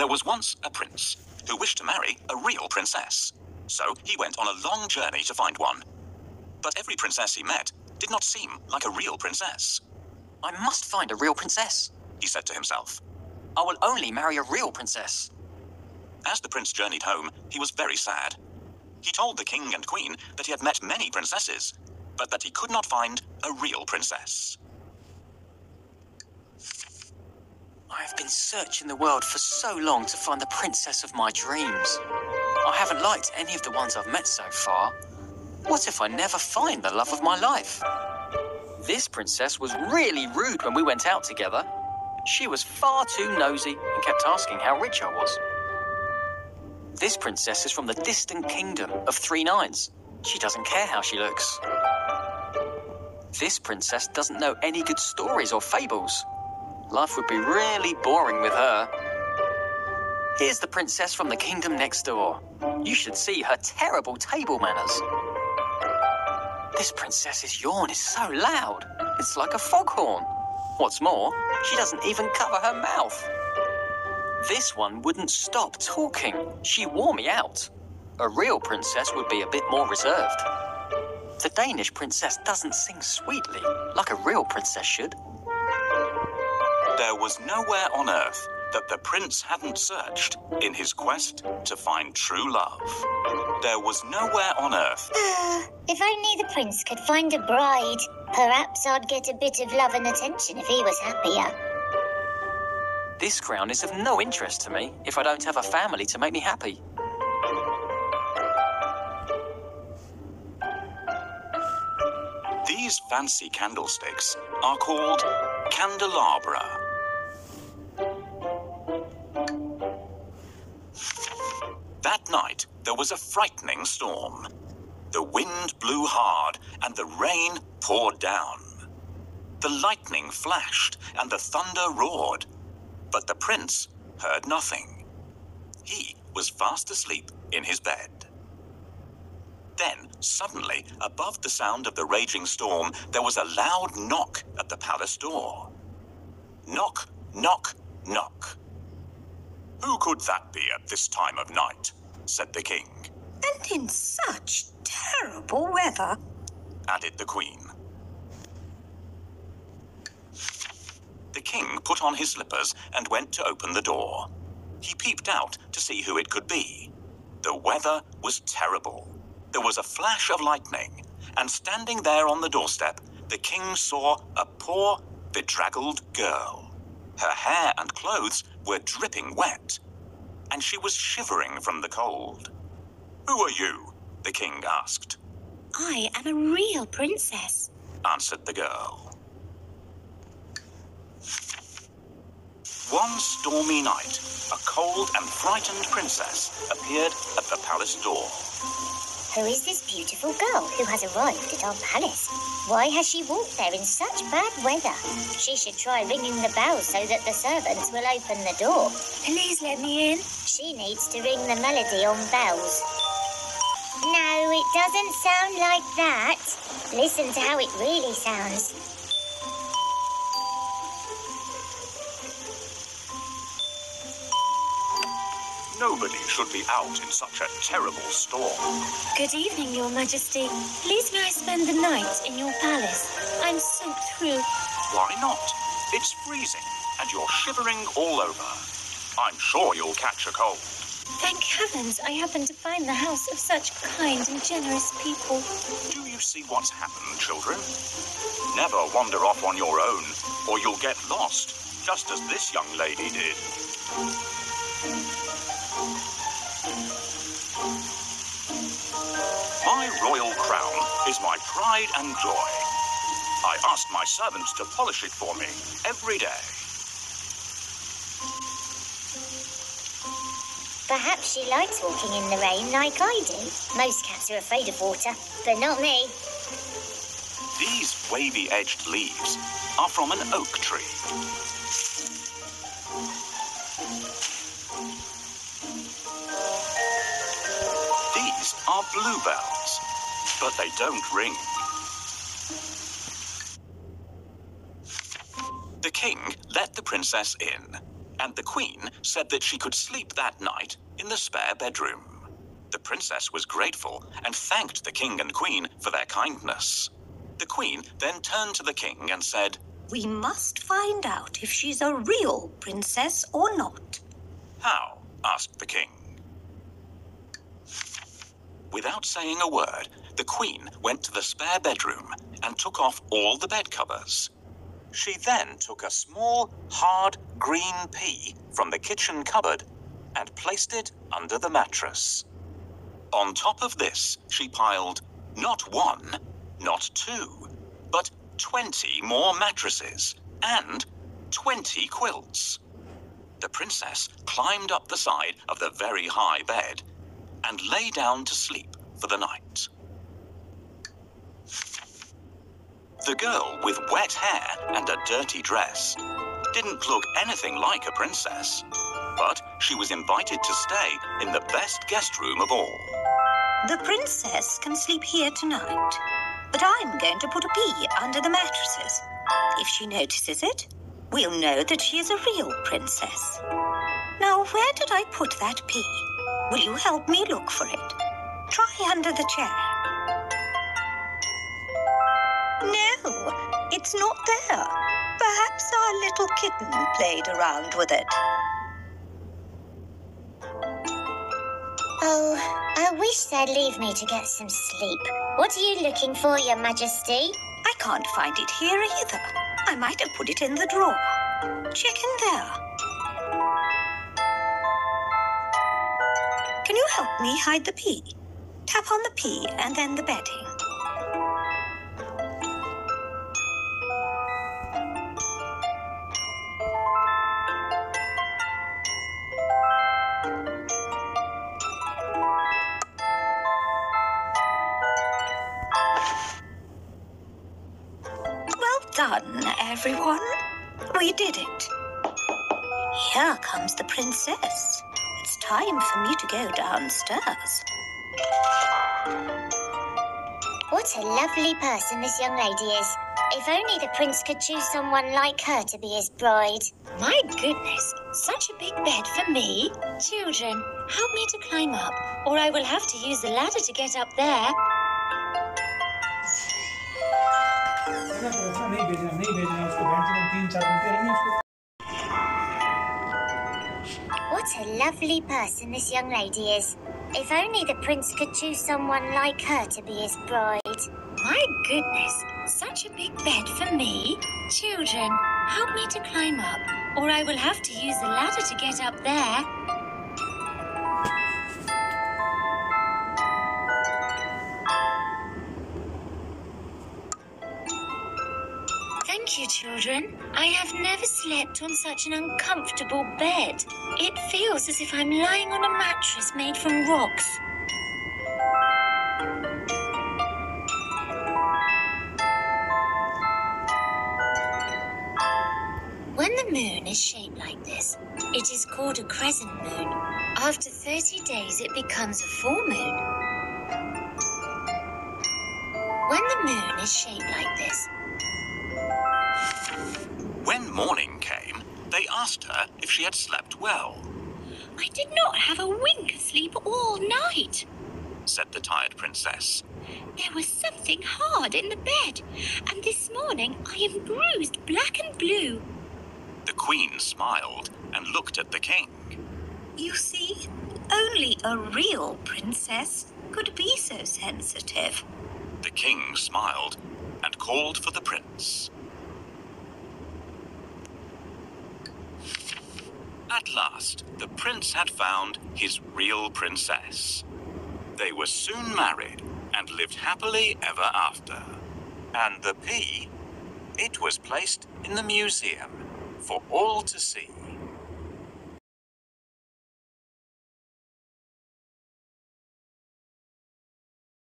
was once a prince who wished to marry a real princess. So he went on a long journey to find one. But every princess he met did not seem like a real princess. I must find a real princess, he said to himself. I will only marry a real princess. As the prince journeyed home, he was very sad. He told the king and queen that he had met many princesses, but that he could not find a real princess. I have been searching the world for so long to find the princess of my dreams. I haven't liked any of the ones I've met so far. What if I never find the love of my life? This princess was really rude when we went out together. She was far too nosy and kept asking how rich I was. This princess is from the distant kingdom of 3 nines. She doesn't care how she looks. This princess doesn't know any good stories or fables. Life would be really boring with her. Here's the princess from the kingdom next door. You should see her terrible table manners. This princess's yawn is so loud. It's like a foghorn. What's more, she doesn't even cover her mouth. This one wouldn't stop talking. She wore me out. A real princess would be a bit more reserved. The Danish princess doesn't sing sweetly like a real princess should. There was nowhere on earth that the prince hadn't searched in his quest to find true love. There was nowhere on earth. If only the prince could find a bride. Perhaps I'd get a bit of love and attention if he was happier. This crown is of no interest to me if I don't have a family to make me happy. These fancy candlesticks are called candelabra. That night, there was a frightening storm. The wind blew hard and the rain poured down. The lightning flashed and the thunder roared, but the prince heard nothing. He was fast asleep in his bed. Then, suddenly, above the sound of the raging storm, there was a loud knock at the palace door. Knock, knock, knock. Who could that be at this time of night? Said the king. And in such terrible weather, added the queen. The king put on his slippers and went to open the door. He peeped out to see who it could be. The weather was terrible. There was a flash of lightning, and standing there on the doorstep, the king saw a poor, bedraggled girl. Her hair and clothes were dripping wet, and she was shivering from the cold. "Who are you?" the king asked. I am a real princess, answered the girl. One stormy night, a cold and frightened princess appeared at the palace door. Who is this beautiful girl who has arrived at our palace? Why has she walked there in such bad weather? She should try ringing the bell so that the servants will open the door. please let me in. She needs to ring the melody on bells. No, it doesn't sound like that. Listen to how it really sounds. Nobody should be out in such a terrible storm. Good evening, Your Majesty. Please may I spend the night in your palace? I'm soaked through. Why not? It's freezing, and you're shivering all over. I'm sure you'll catch a cold. Thank heavens I happened to find the house of such kind and generous people. Do you see what's happened, children? Never wander off on your own, or you'll get lost, just as this young lady did. My royal crown is my pride and joy. I ask my servants to polish it for me every day. Perhaps she likes walking in the rain like I do. Most cats are afraid of water, but not me. These wavy-edged leaves are from an oak tree. These are bluebells, but they don't ring. The king let the princess in. and the Queen said that she could sleep that night in the spare bedroom. The princess was grateful and thanked the King and Queen for their kindness. The Queen then turned to the King and said, "We must find out if she's a real princess or not." "How?" asked the King. Without saying a word, the Queen went to the spare bedroom and took off all the bed covers. She then took a small, hard, green pea from the kitchen cupboard and placed it under the mattress. On top of this, she piled not one, not two, but 20 more mattresses and 20 quilts. The princess climbed up the side of the very high bed and lay down to sleep for the night. The girl with wet hair and a dirty dress didn't look anything like a princess, but she was invited to stay in the best guest room of all. "The princess can sleep here tonight, but I'm going to put a pea under the mattresses. If she notices it, we'll know that she is a real princess. Now, where did I put that pea? Will you help me look for it? Try under the chair." "No, it's not there. Perhaps our little kitten played around with it." Oh, I wish they'd leave me to get some sleep. What are you looking for, Your Majesty? I can't find it here either. I might have put it in the drawer. Check in there. Can you help me hide the pea? Tap on the pea and then the bedding. Well done, everyone. We did it. Here comes the princess. It's time for me to go downstairs. What a lovely person this young lady is. If only the prince could choose someone like her to be his bride. My goodness, such a big bed for me. Children, help me to climb up, or I will have to use the ladder to get up there. What a lovely person this young lady is. If only the prince could choose someone like her to be his bride. My goodness, such a big bed for me. Children, help me to climb up, or I will have to use the ladder to get up there. Thank you, children. I have never slept on such an uncomfortable bed. It feels as if I'm lying on a mattress made from rocks. When the moon is shaped like this, it is called a crescent moon. After 30 days, it becomes a full moon. When the moon is shaped like this. When morning came, they asked her if she had slept well, I did not have a wink of sleep all night, said the tired princess. There was something hard in the bed, and this morning I am bruised black and blue. The Queen smiled and looked at the King. You see, only a real princess could be so sensitive. The King smiled and called for the prince. At last, the prince had found his real princess. They were soon married and lived happily ever after. And the pea, it was placed in the museum for all to see.